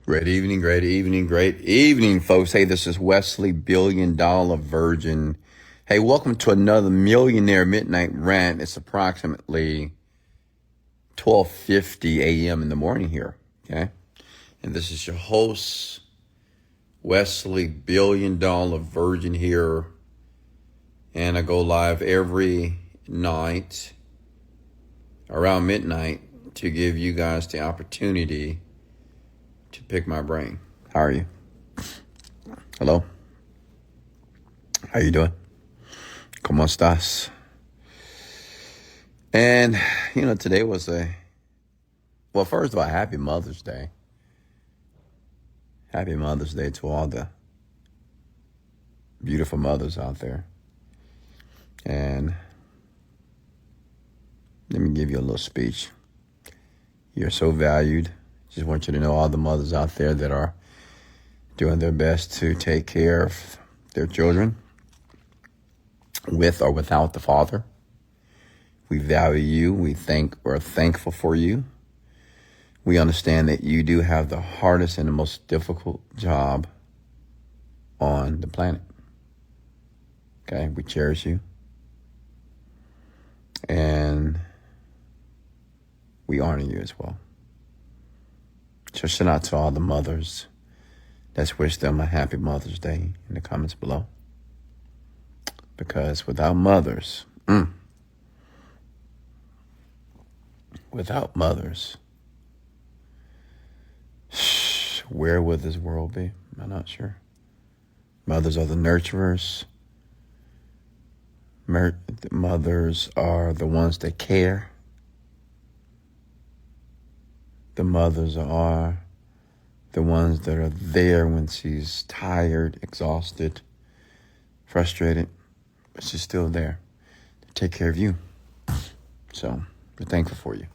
Great evening, folks. Hey, this is Wesley Virgin. Hey, welcome to another Millionaire Midnight Rant. It's approximately 12:50 a.m. in the morning here, okay? And this is your host, Wesley Virgin here. And I go live every night around midnight to give you guys the opportunity to pick my brain. How are you? Hello? How you doing? ¿Cómo estás? And, today was first of all, happy Mother's Day. Happy Mother's Day to all the beautiful mothers out there. And let me give you a little speech. You're so valued. Just want you to know all the mothers out there that are doing their best to take care of their children with or without the father. We value you. We're thankful for you. We understand that you do have the hardest and the most difficult job on the planet. Okay, we cherish you. And we honor you as well. So shout out to all the mothers. Let's wish them a happy Mother's Day in the comments below. Because without mothers, where would this world be? I'm not sure. Mothers are the nurturers. Mothers are the ones that care. The mothers are the ones that are there when she's tired, exhausted, frustrated, but she's still there to take care of you. So we're thankful for you.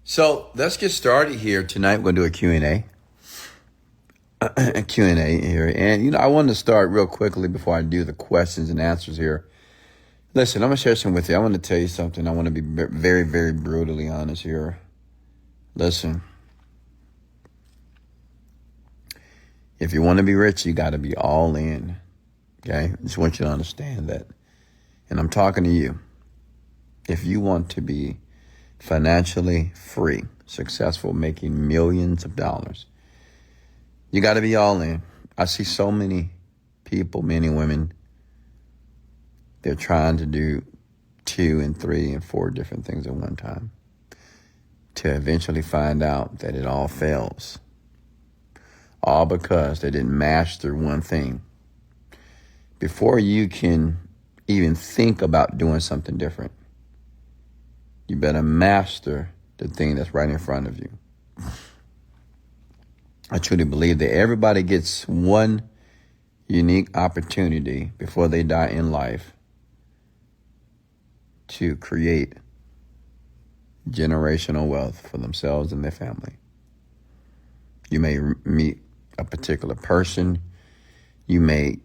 So let's get started here. Tonight we're going to do a Q&A. A Q&A here. And, I wanted to start real quickly before I do the questions and answers here. Listen, I'm going to share something with you. I want to tell you something. I want to be very, very brutally honest here. Listen, if you want to be rich, you got to be all in. Okay? I just want you to understand that. And I'm talking to you. If you want to be financially free, successful, making millions of dollars, you got to be all in. I see so many people, men and women, they're trying to do 2 and 3 and 4 different things at one time to eventually find out that it all fails. All because they didn't master one thing. Before you can even think about doing something different, you better master the thing that's right in front of you. I truly believe that everybody gets one unique opportunity before they die in life to create generational wealth for themselves and their family. You may meet a particular person. You may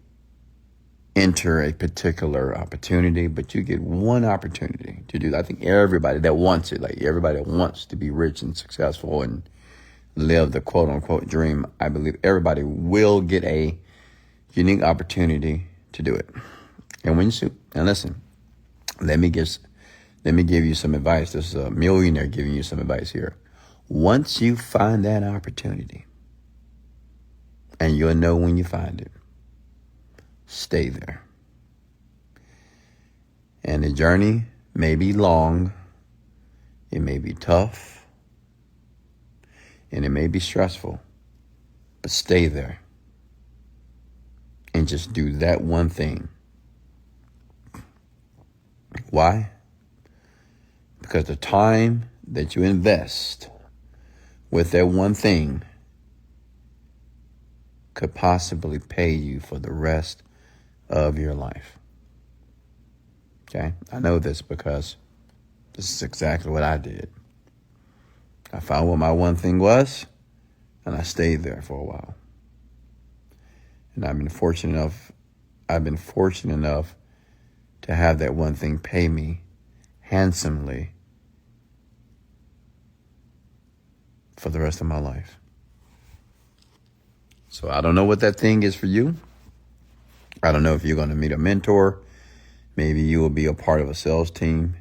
enter a particular opportunity, but you get one opportunity to do that. I think everybody that wants it, like everybody that wants to be rich and successful and live the quote unquote dream, I believe everybody will get a unique opportunity to do it. And listen, let me give you some advice. This is a millionaire giving you some advice here. Once you find that opportunity, and you'll know when you find it, stay there. And the journey may be long, it may be tough, and it may be stressful, but stay there. And just do that one thing. Why? Because the time that you invest with that one thing could possibly pay you for the rest of your life. Okay? I know this because this is exactly what I did. I found what my one thing was, and I stayed there for a while. And I've been fortunate enough to have that one thing pay me handsomely for the rest of my life. So I don't know what that thing is for you. I don't know if you're going to meet a mentor. Maybe you will be a part of a sales team.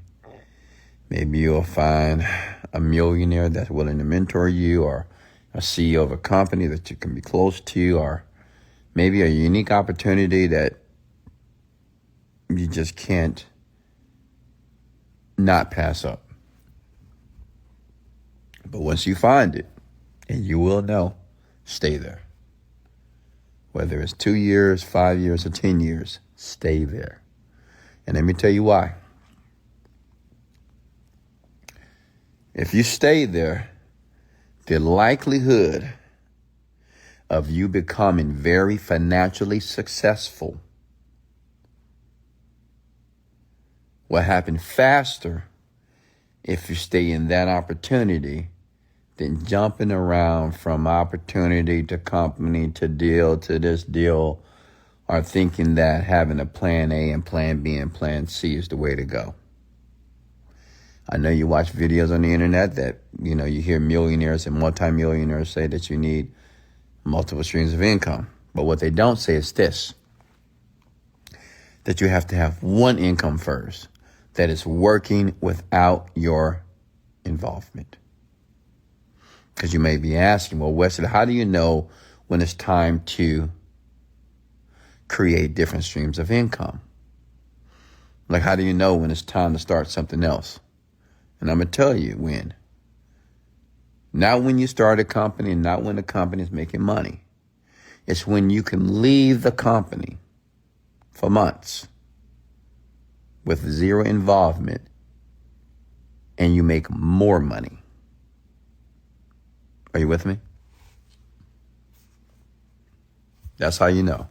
Maybe you'll find a millionaire that's willing to mentor you, or a CEO of a company that you can be close to, or maybe a unique opportunity that you just can't not pass up. But once you find it, and you will know, stay there. Whether it's 2 years, 5 years, or 10 years, stay there. And let me tell you why. If you stay there, the likelihood of you becoming very financially successful will happen faster if you stay in that opportunity than jumping around from opportunity to company to deal to this deal, or thinking that having a plan A and plan B and plan C is the way to go. I know you watch videos on the internet that, you hear millionaires and multimillionaires say that you need multiple streams of income. But what they don't say is this, that you have to have one income first that is working without your involvement. Because you may be asking, well, Wesley, how do you know when it's time to create different streams of income? Like, how do you know when it's time to start something else? And I'm going to tell you when. Not when you start a company and not when the company is making money. It's when you can leave the company for months with zero involvement and you make more money. Are you with me? That's how you know.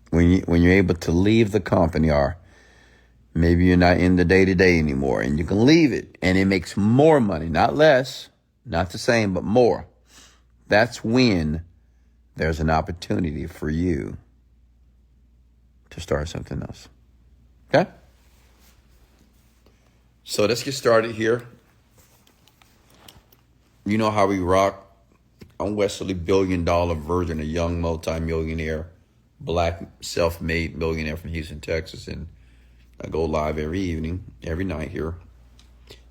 When you're able to leave the company, or maybe you're not in the day-to-day anymore, and you can leave it and it makes more money, not less, not the same, but more. That's when there's an opportunity for you to start something else. Okay? So let's get started here. You know how we rock. I'm Wesley Virgin, a young multi-millionaire, black self-made millionaire from Houston, Texas. And I go live every evening, every night here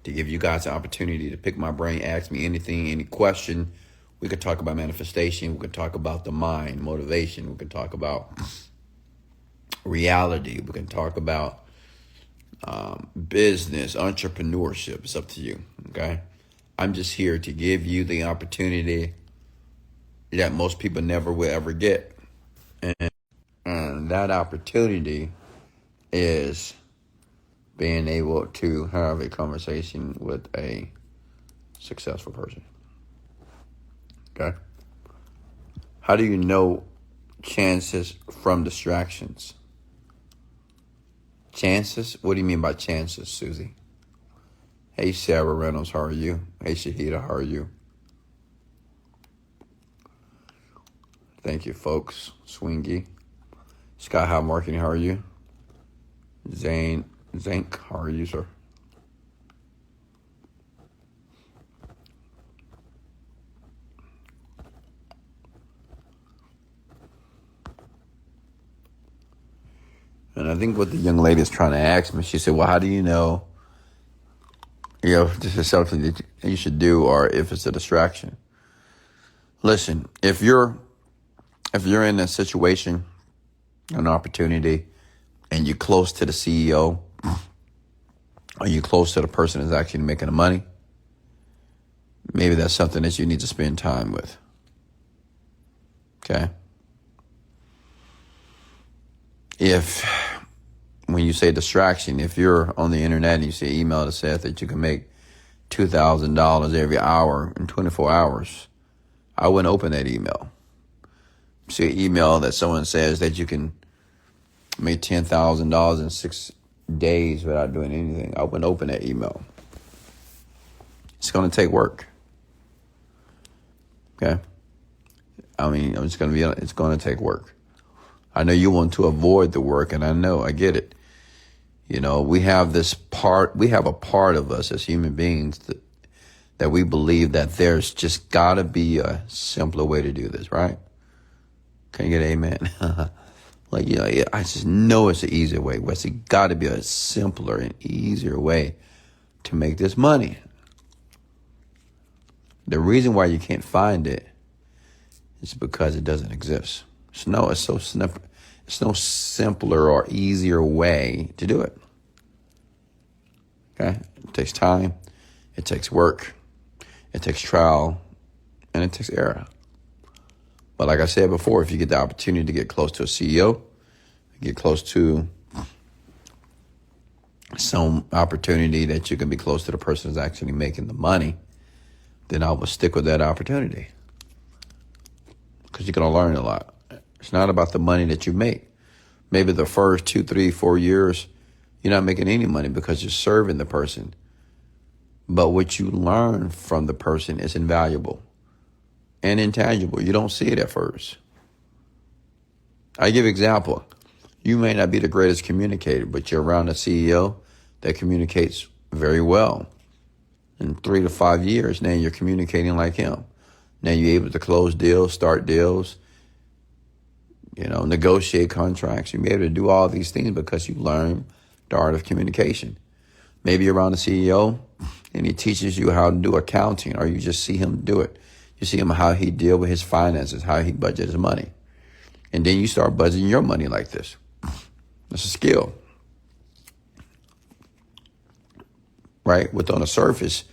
to give you guys an opportunity to pick my brain, ask me anything, any question. We could talk about manifestation. We could talk about the mind, motivation. We could talk about reality. We can talk about business, entrepreneurship. It's up to you, okay? I'm just here to give you the opportunity that most people never will ever get. And that opportunity is being able to have a conversation with a successful person. Okay? How do you know chances from distractions? Chances? What do you mean by chances, Susie? Hey, Sarah Reynolds, how are you? Hey, Shahida, how are you? Thank you, folks. Swingy. Sky High Marketing, how are you? Zank, how are you, sir? And I think what the young lady is trying to ask me, she said, well, how do you know, this is something that you should do or if it's a distraction? Listen, if you're in a situation, an opportunity, and you're close to the CEO, or you're close to the person that's actually making the money, maybe that's something that you need to spend time with. Okay? When you say distraction, if you're on the internet and you see an email that says that you can make $2,000 every hour in 24 hours, I wouldn't open that email. See an email that someone says that you can make $10,000 in 6 days without doing anything, I wouldn't open that email. It's going to take work. Okay? It's going to take work. I know you want to avoid the work, and I get it. We have a part of us as human beings that we believe that there's just got to be a simpler way to do this, right? Can you get an amen? Like, you know, I just know it's an easier way. Wesley, got to be a simpler and easier way to make this money. The reason why you can't find it is because it doesn't exist. It's no simpler or easier way to do it. Okay? It takes time. It takes work. It takes trial. And it takes error. But like I said before, if you get the opportunity to get close to a CEO, get close to some opportunity that you can be close to the person who's actually making the money, then I will stick with that opportunity. Because you're going to learn a lot. It's not about the money that you make. Maybe the first 2, 3, 4 years, you're not making any money because you're serving the person. But what you learn from the person is invaluable and intangible. You don't see it at first. I give an example. You may not be the greatest communicator, but you're around a CEO that communicates very well. In 3 to 5 years, now you're communicating like him. Now you're able to close deals, start deals, negotiate contracts. You'll be able to do all these things because you learn the art of communication. Maybe you're around a CEO and he teaches you how to do accounting, or you just see him do it. You see him how he deal with his finances, how he budget his money. And then you start budgeting your money like this. It's a skill. Right? On the surface,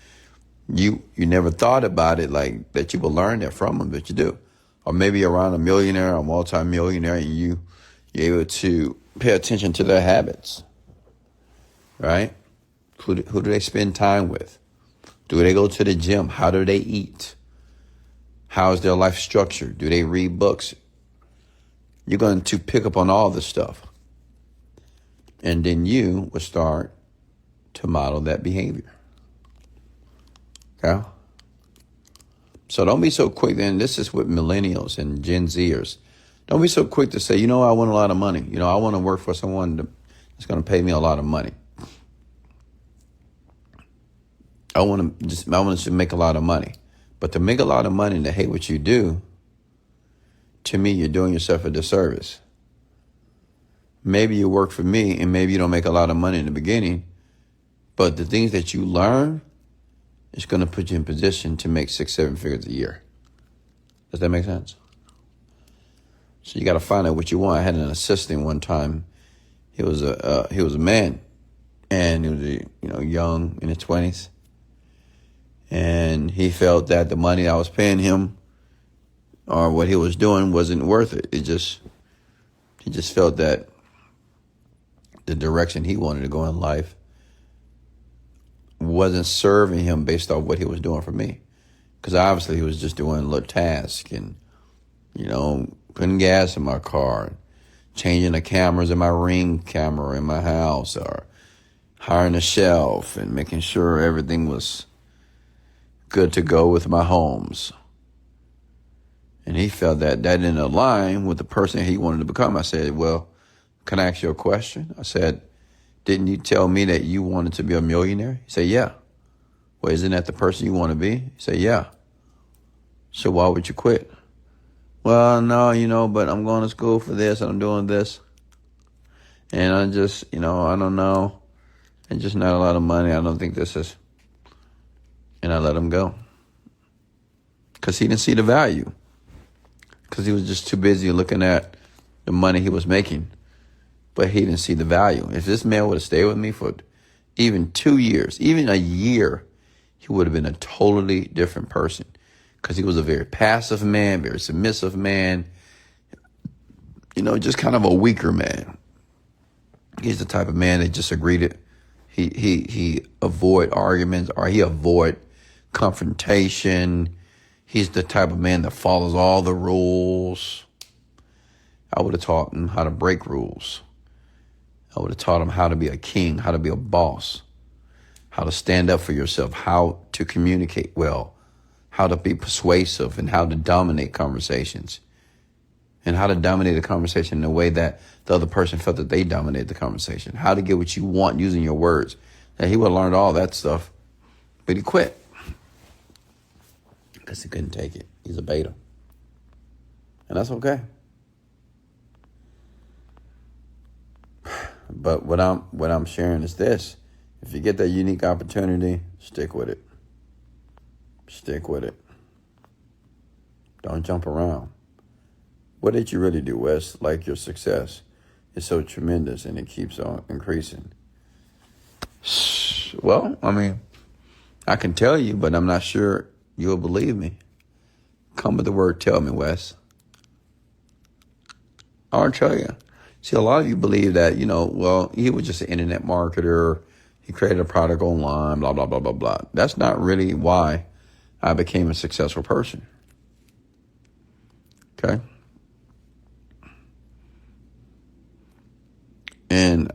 you never thought about it like that you will learn that from him, but you do. Or maybe you're around a millionaire, a multi-millionaire, and you're able to pay attention to their habits. Right? Who do they spend time with? Do they go to the gym? How do they eat? How is their life structured? Do they read books? You're going to pick up on all this stuff. And then you will start to model that behavior. Okay? So don't be so quick. And this is with millennials and Gen Zers. Don't be so quick to say, I want a lot of money. I want to work for someone that's going to pay me a lot of money. I want to make a lot of money. But to make a lot of money and to hate what you do, to me, you're doing yourself a disservice. Maybe you work for me and maybe you don't make a lot of money in the beginning, but the things that you learn is going to put you in position to make 6, 7 figures a year. Does that make sense? So you got to find out what you want. I had an assistant one time. He was a man, and he was young in his 20s, and he felt that the money I was paying him or what he was doing wasn't worth it. He just felt that the direction he wanted to go in life wasn't serving him based off what he was doing for me. Because obviously he was just doing a little task and, putting gas in my car, changing the cameras in my Ring camera in my house, or hiring a shelf and making sure everything was good to go with my homes. And he felt that didn't align with the person he wanted to become. I said, well, can I ask you a question? I said, didn't you tell me that you wanted to be a millionaire? He said, yeah. Well, isn't that the person you want to be? He said, yeah. So why would you quit? Well, no, but I'm going to school for this and I'm doing this. And I just, I don't know. And just not a lot of money. I don't think this is. And I let him go. Because he didn't see the value. Because he was just too busy looking at the money he was making. But he didn't see the value. If this man would have stayed with me for even 2 years, even a year, he would have been a totally different person. Because he was a very passive man, very submissive man. Just kind of a weaker man. He's the type of man that just agreed. He avoid arguments, or he avoid confrontation. He's the type of man that follows all the rules. I would have taught him how to break rules. I would have taught him how to be a king, how to be a boss, how to stand up for yourself, how to communicate well, how to be persuasive, and how to dominate conversations, and how to dominate a conversation in a way that the other person felt that they dominated the conversation, how to get what you want using your words. And he would have learned all that stuff, but he quit. because he couldn't take it. He's a beta. And that's okay. But what I'm sharing is this. If you get that unique opportunity, stick with it. Stick with it. Don't jump around. What did you really do, Wes? Like your success is so tremendous and it keeps on increasing. Well, I mean, I can tell you, but I'm not sure you'll believe me. Come with the word, tell me, Wes. I want to tell you. See, a lot of you believe that, well, he was just an internet marketer. He created a product online, blah, blah, blah, blah, blah. That's not really why I became a successful person. Okay? And,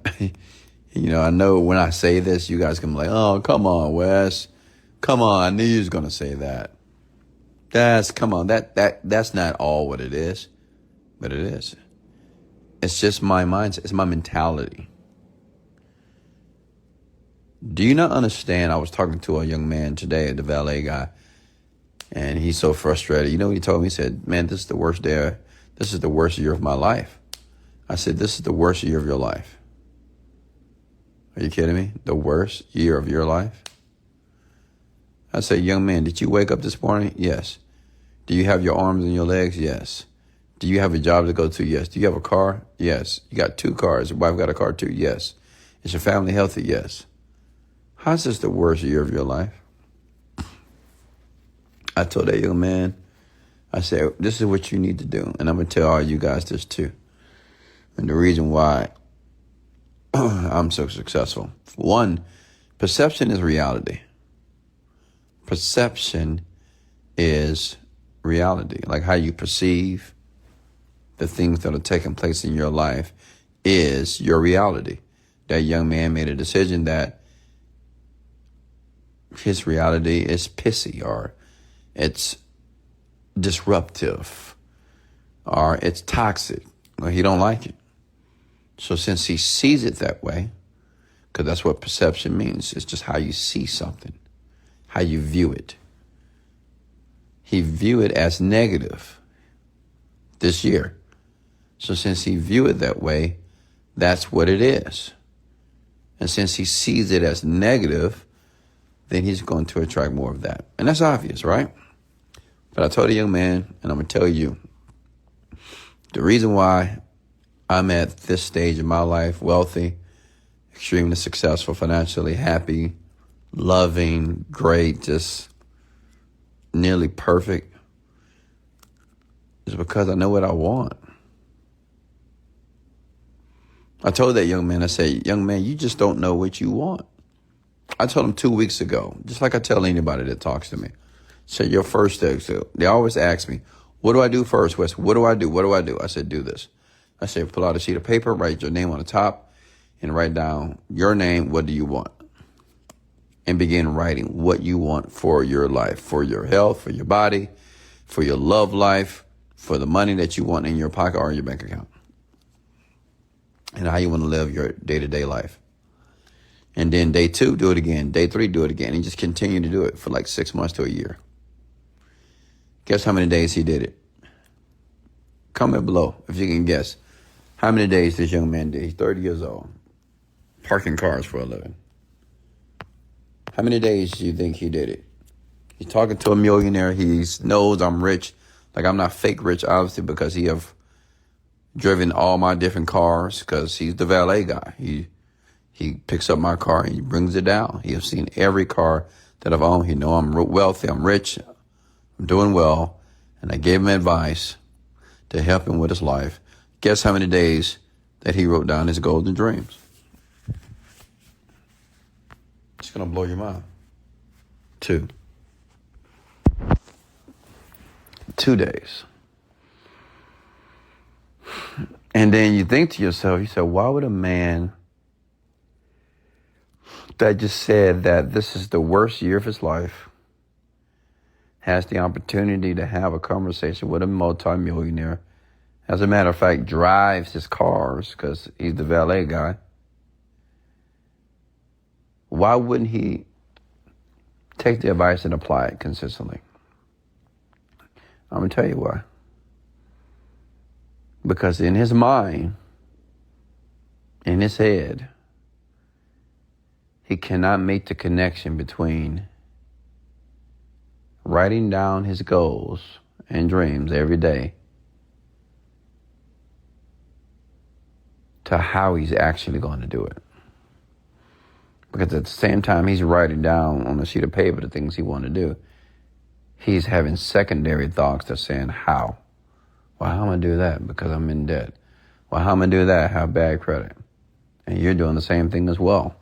I know when I say this, you guys can be like, oh, come on, Wes. Come on, I knew you was going to say that. That's not all what it is, but it is. It's just my mindset. It's my mentality. Do you not understand? I was talking to a young man today, the valet guy, and he's so frustrated. You know what he told me? He said, man, this is the worst day. This is the worst year of my life. I said, this is the worst year of your life. Are you kidding me? The worst year of your life? I said, young man, did you wake up this morning? Yes. Do you have your arms and your legs? Yes. Do you have a job to go to? Yes. Do you have a car? Yes. You got 2 cars. Your wife got a car too? Yes. Is your family healthy? Yes. How's this the worst year of your life? I told that young man, I said, this is what you need to do. And I'm going to tell all you guys this too. And the reason why I'm so successful. 1, perception is reality. Perception is reality. Like how you perceive the things that are taking place in your life is your reality. That young man made a decision that his reality is pissy, or it's disruptive, or it's toxic, or he don't like it. So since he sees it that way, because that's what perception means, it's just how you see something, how you view it. He viewed it as negative this year. So since he viewed it that way, that's what it is. And since he sees it as negative, then he's going to attract more of that. And that's obvious, right? But I told the young man, and I'm going to tell you, the reason why I'm at this stage in my life, wealthy, extremely successful, financially happy, loving, great, just nearly perfect, is because I know what I want. I told that young man, I said, young man, you just don't know what you want. I told him 2 weeks ago, just like I tell anybody that talks to me. Say your first step. So they always ask me, what do I do first, Wes? What do I do? What do I do? I said, do this. I said, pull out a sheet of paper, write your name on the top, and write down your name. What do you want? And begin writing what you want for your life, for your health, for your body, for your love life, for the money that you want in your pocket or in your bank account, and how you want to live your day-to-day life. And then day 2, do it again. Day 3, do it again. And just continue to do it for like 6 months to a year. Guess how many days he did it? Comment below if you can guess. How many days this young man did? He's 30 years old. Parking cars for a living. How many days do you think he did it? He's talking to a millionaire. He knows I'm rich. Like, I'm not fake rich, obviously, because he have driven all my different cars, because he's the valet guy. He picks up my car and he brings it down. He has seen every car that I've owned. He know I'm wealthy, I'm rich, I'm doing well, and I gave him advice to help him with his life. Guess how many days that he wrote down his goals and dreams? It's going to blow your mind. 2. 2 days. And then you think to yourself, you say, why would a man that just said that this is the worst year of his life has the opportunity to have a conversation with a multimillionaire, as a matter of fact, drives his cars because he's the valet guy, why wouldn't he take the advice and apply it consistently? I'm going to tell you why. Because in his mind, in his head, he cannot make the connection between writing down his goals and dreams every day to how he's actually going to do it. Because at the same time he's writing down on a sheet of paper the things he wants to do, he's having secondary thoughts that's saying, how? Well, how am I going to do that? Because I'm in debt. Well, how am I going to do that? I have bad credit. And you're doing the same thing as well.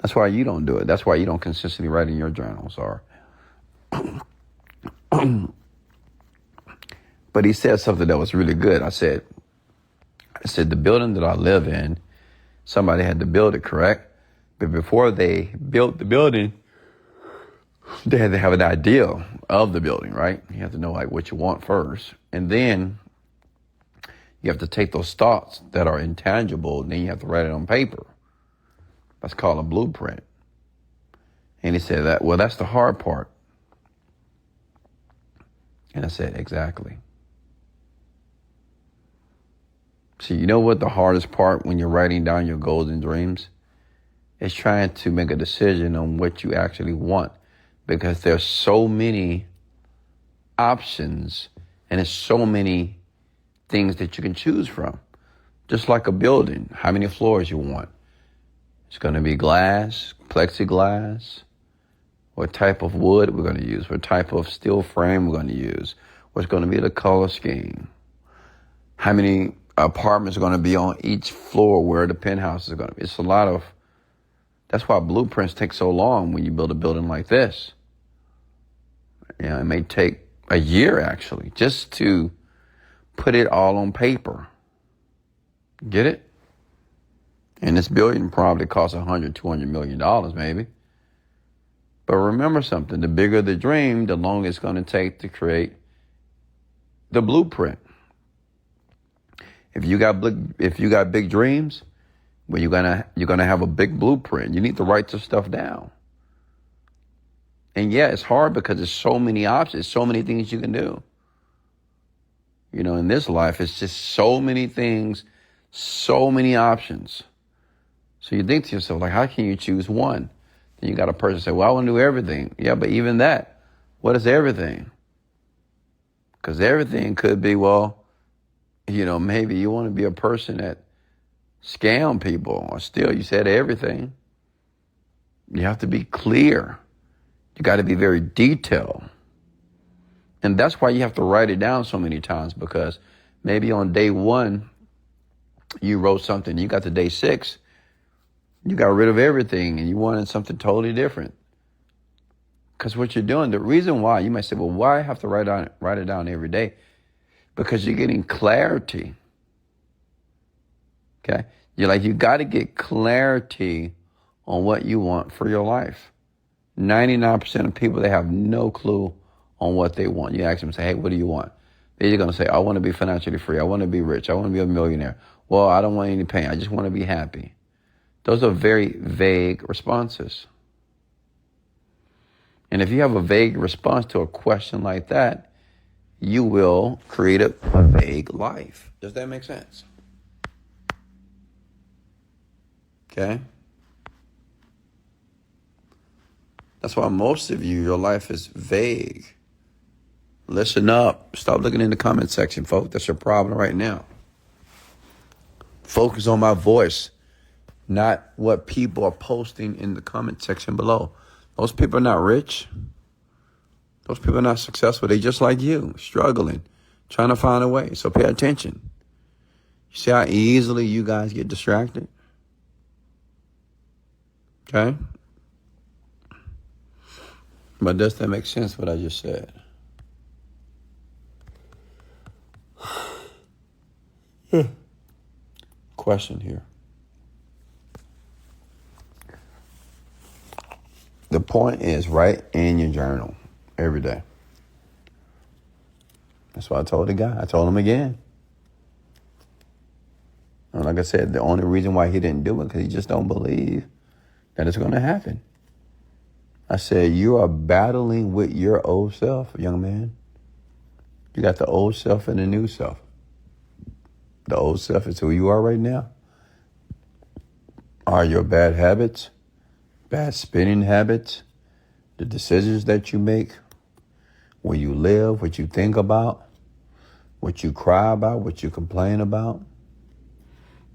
That's why you don't do it. That's why you don't consistently write in your journals. But he said something that was really good. I said, the building that I live in, somebody had to build it, correct? But before they built the building, they had to have an idea of the building, right? You have to know like what you want first. And then you have to take those thoughts that are intangible, and then you have to write it on paper. That's called a blueprint. And he said that, well, that's the hard part. And I said, exactly. See, you know what the hardest part when you're writing down your goals and dreams? It's trying to make a decision on what you actually want, because there's so many options and there's so many things that you can choose from. Just like a building, how many floors you want. It's going to be glass, plexiglass. What type of wood we're going to use. What type of steel frame we're going to use. What's going to be the color scheme. How many apartments are going to be on each floor where the penthouse is going to be. It's a lot of, that's why blueprints take so long when you build a building like this. Yeah, it may take a year actually just to put it all on paper. Get it? And this building probably costs $100-200 million maybe. But remember something, the bigger the dream, the longer it's going to take to create the blueprint. If you got big dreams, well, you're gonna have a big blueprint. You need to write the stuff down. And yeah, it's hard because there's so many options, so many things you can do. You know, in this life, it's just so many things, so many options. So you think to yourself, like, how can you choose one? Then you got a person say, well, I want to do everything. Yeah, but even that, what is everything? Because everything could be, well, you know, maybe you want to be a person that scam people, or still you said everything. You have to be clear. You got to be very detailed. And that's why you have to write it down so many times, because maybe on day 1, you wrote something, you got to day 6, you got rid of everything and you wanted something totally different. Because what you're doing, the reason why, you might say, well, why I have to write it down every day? Because you're getting clarity. Okay? You got to get clarity on what you want for your life. 99% of people, they have no clue on what they want. You ask them, say, hey, what do you want? They're going to say, I want to be financially free. I want to be rich. I want to be a millionaire. Well, I don't want any pain. I just want to be happy. Those are very vague responses. And if you have a vague response to a question like that, you will create a vague life. Does that make sense? Okay? That's why most of you, your life is vague. Listen up. Stop looking in the comment section, folks. That's your problem right now. Focus on my voice, not what people are posting in the comment section below. Those people are not rich. Those people are not successful. They're just like you, struggling, trying to find a way. So pay attention. You see how easily you guys get distracted? Okay? But does that make sense, what I just said? Question here. The point is, write in your journal every day. That's what I told the guy. I told him again. And like I said, the only reason why he didn't do it, because he just don't believe that it's going to happen. I said, you are battling with your old self, young man. You got the old self and the new self. The old self is who you are right now. Are your bad habits, bad spending habits, the decisions that you make, where you live, what you think about, what you cry about, what you complain about.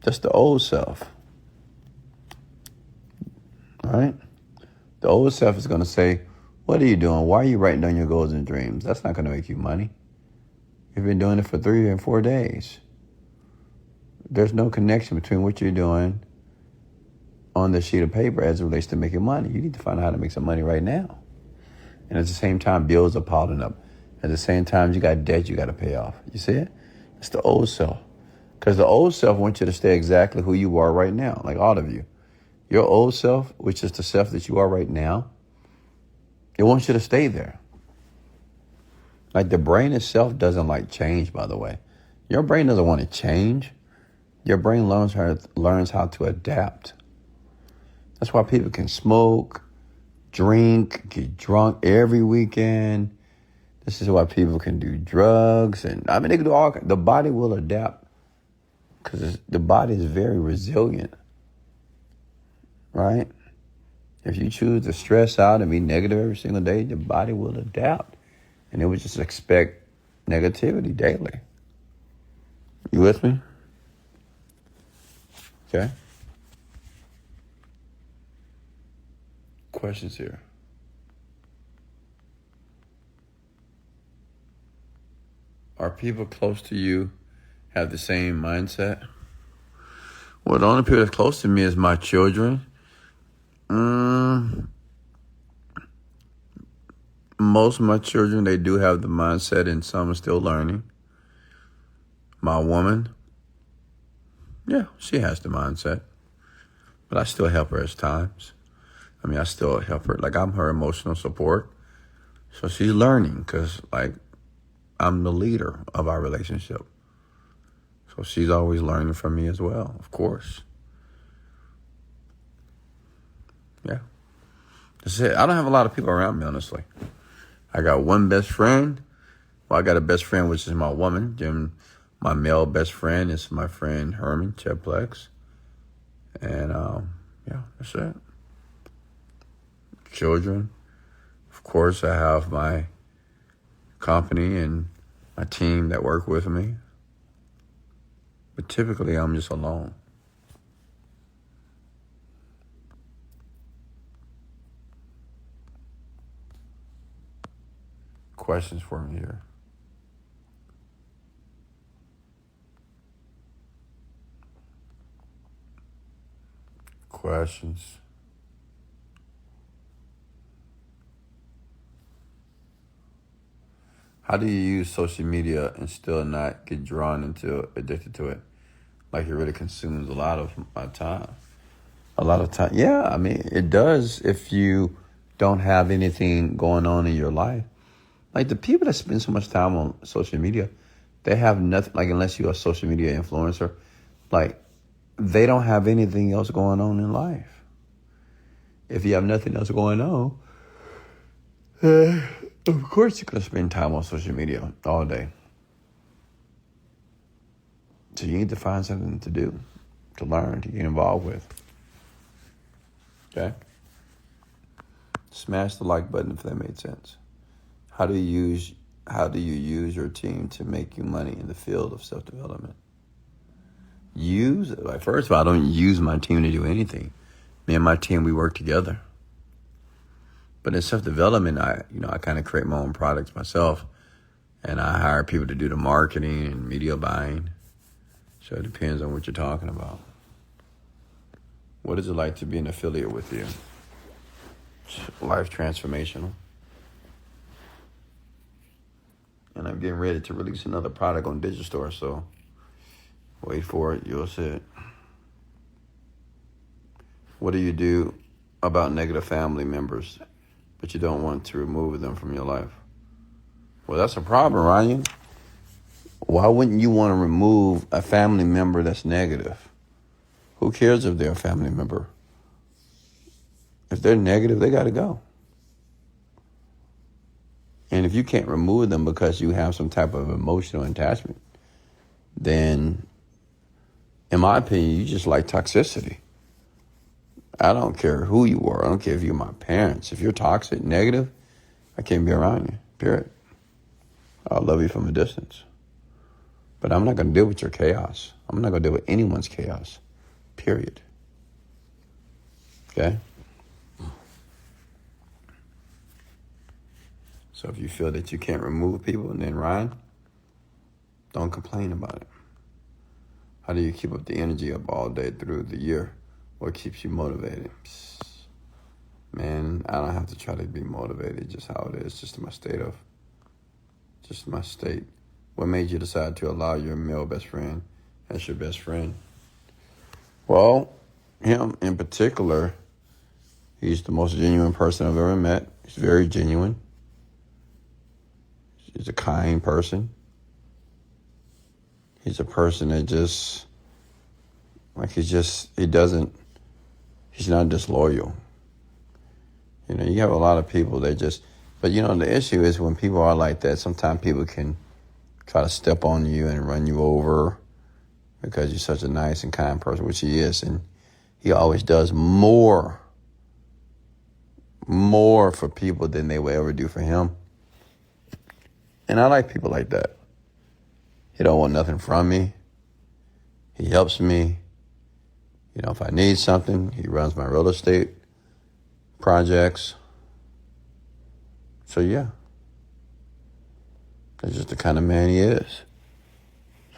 That's the old self. All right? The old self is going to say, what are you doing? Why are you writing down your goals and dreams? That's not going to make you money. You've been doing it for 3 and 4 days. There's no connection between what you're doing on the sheet of paper as it relates to making money. You need to find out how to make some money right now. And at the same time, bills are piling up. At the same time, you got debt you got to pay off. You see it? It's the old self. Because the old self wants you to stay exactly who you are right now, like all of you. Your old self, which is the self that you are right now, it wants you to stay there. Like the brain itself doesn't like change, by the way. Your brain doesn't want to change. Your brain learns how to adapt. That's why people can smoke, drink, get drunk every weekend. This is why people can do drugs. And I mean, they can do all. The body will adapt because the body is very resilient, right? If you choose to stress out and be negative every single day, the body will adapt. And it would just expect negativity daily. You with me? Okay. Questions here. Are people close to you have the same mindset? Well, the only people that's close to me is my children. Most of my children, they do have the mindset, and some are still learning. My woman, yeah, she has the mindset. But I still help her at times. I mean, I still help her. Like, I'm her emotional support. So she's learning because, like, I'm the leader of our relationship. So she's always learning from me as well, of course. Yeah. That's it. I don't have a lot of people around me, honestly. I got one best friend. Well, I got a best friend, which is my woman. Then my male best friend is my friend Herman Cheplex. And, yeah, that's it. Children. Of course, I have my company and my team that work with me. But typically, I'm just alone. Questions for me here? Questions? How do you use social media and still not get drawn into addicted to it? Like it really consumes a lot of my time. A lot of time. Yeah, I mean, it does if you don't have anything going on in your life. Like the people that spend so much time on social media, they have nothing, like unless you're a social media influencer, like they don't have anything else going on in life. If you have nothing else going on, of course you're going to spend time on social media all day. So you need to find something to do, to learn, to get involved with. Okay? Smash the like button if that made sense. How do you use your team to make you money in the field of self-development? First of all, I don't use my team to do anything. Me and my team, we work together. But in self-development, I kind of create my own products myself, and I hire people to do the marketing and media buying. So it depends on what you're talking about. What is it like to be an affiliate with you? Life transformational. And I'm getting ready to release another product on Digital Store, so wait for it. You'll see it. What do you do about negative family members, but you don't want to remove them from your life? Well, that's a problem, Ryan. Why wouldn't you want to remove a family member that's negative? Who cares if they're a family member? If they're negative, they got to go. And if you can't remove them because you have some type of emotional attachment, then, in my opinion, you just like toxicity. I don't care who you are. I don't care if you're my parents. If you're toxic, negative, I can't be around you, period. I'll love you from a distance. But I'm not going to deal with your chaos. I'm not going to deal with anyone's chaos, period. Okay? So if you feel that you can't remove people, then Ryan, don't complain about it. How do you keep up the energy up all day through the year? What keeps you motivated? Man, I don't have to try to be motivated, just how it is, just my state. What made you decide to allow your male best friend as your best friend? Well, him in particular, he's the most genuine person I've ever met. He's very genuine. He's a kind person. He's a person that just, he's not disloyal. You have a lot of people that just, but the issue is when people are like that, sometimes people can try to step on you and run you over because you're such a nice and kind person, which he is. And he always does more for people than they will ever do for him. And I like people like that. He don't want nothing from me. He helps me. If I need something, he runs my real estate projects. So yeah, that's just the kind of man he is.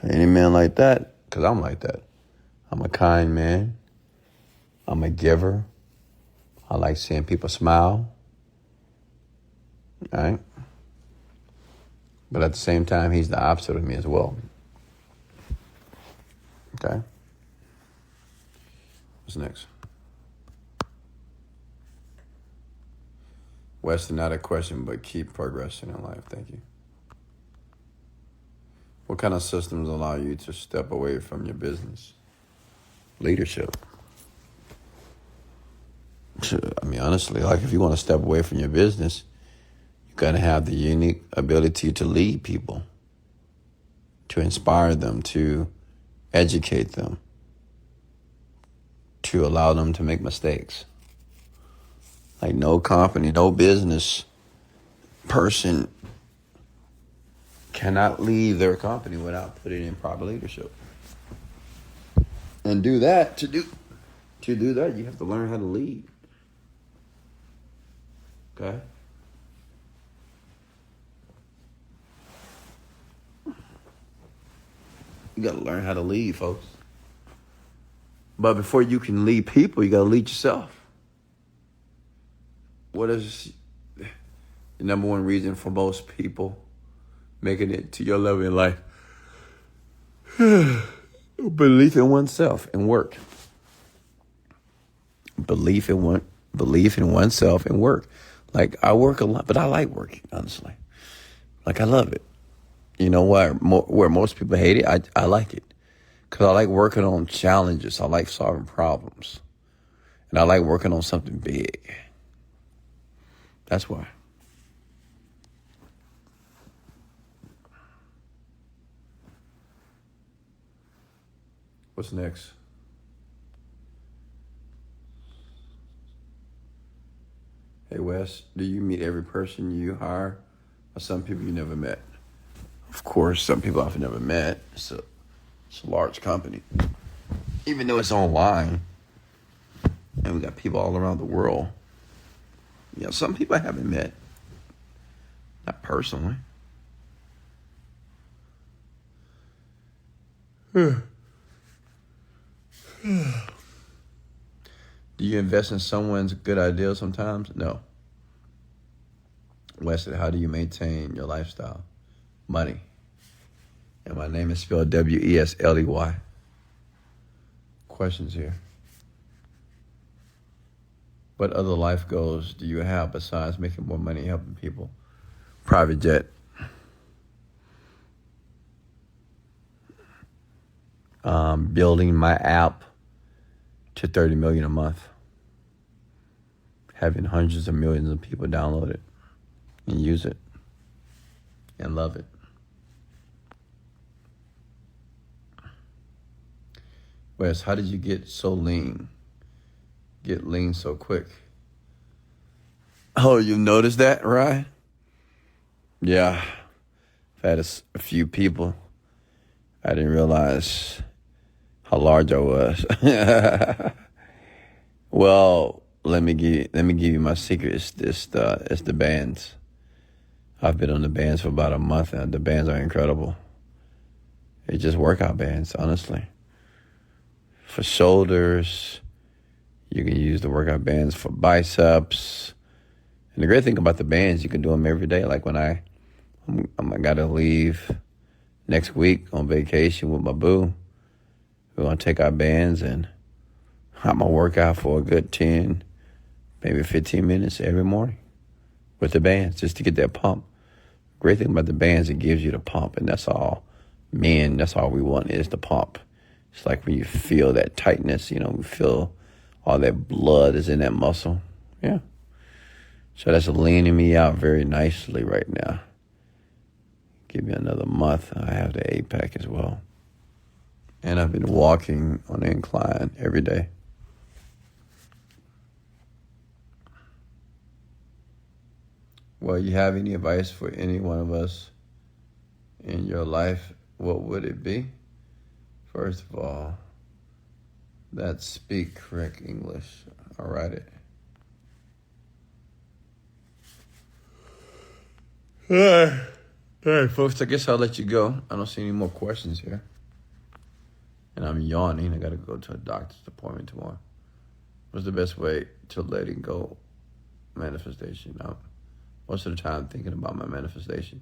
So any man like that, because I'm like that. I'm a kind man. I'm a giver. I like seeing people smile. All right? But at the same time, he's the opposite of me as well. Okay? What's next? Wesley, not a question, but keep progressing in life. Thank you. What kind of systems allow you to step away from your business? Leadership. I mean, honestly, if you want to step away from your business, you got to have the unique ability to lead people, to inspire them, to educate them, to allow them to make mistakes. No company, no business person cannot leave their company without putting in proper leadership. And to do that, you have to learn how to lead. Okay? You got to learn how to lead, folks. But before you can lead people, you got to lead yourself. What is the number one reason for most people making it to your level in life? Belief in oneself and work. Belief in oneself and work. I work a lot, but I like working, honestly. I love it. You know what? Where most people hate it, I like it. Because I like working on challenges. I like solving problems. And I like working on something big. That's why. What's next? Hey, Wes, do you meet every person you hire or some people you never met? Of course, some people I've never met. It's a large company. Even though it's online and we got people all around the world. Some people I haven't met. Not personally. Do you invest in someone's good idea sometimes? No. Wesley, how do you maintain your lifestyle? Money. And my name is spelled Wesley. Questions here. What other life goals do you have besides making more money, helping people? Private jet. Building my app to 30 million a month. Having hundreds of millions of people download it and use it. and love it. Wes, how did you get so lean? Get lean so quick? Oh, you noticed that, right? Yeah. I've had a few people. I didn't realize how large I was. Well, let me give you my secret. It's the bands. I've been on the bands for about a month, and the bands are incredible. It's just workout bands, honestly. For shoulders, you can use the workout bands for biceps. And the great thing about the bands, you can do them every day. Like when I got to leave next week on vacation with my boo, we're going to take our bands and I'm going to work out for a good 10, maybe 15 minutes every morning with the bands just to get that pump. Great thing about the bands, it gives you the pump, and that's all. Men, that's all we want is the pump. It's like when you feel that tightness, we feel all that blood is in that muscle. Yeah. So that's leaning me out very nicely right now. Give me another month, I have the 8-pack as well. And I've been walking on the incline every day. Well, you have any advice for any one of us in your life? What would it be? First of all, that's speak correct English. I'll write it. All right, folks, I guess I'll let you go. I don't see any more questions here. And I'm yawning. I got to go to a doctor's appointment tomorrow. What's the best way to letting go manifestation? Most of the time thinking about my manifestation.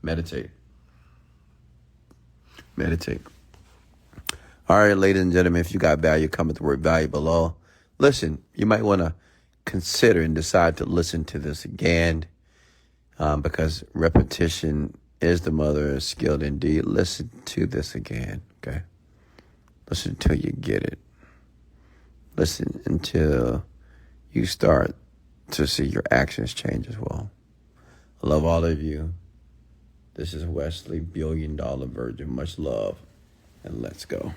Meditate. All right, ladies and gentlemen, if you got value, comment the word value below. Listen, you might want to consider and decide to listen to this again because repetition is the mother of skill indeed. Listen to this again, okay? Listen until you get it. Listen until you start to see your actions change as well. I love all of you. This is Wesley, $1 Billion Virgin. Much love, and let's go.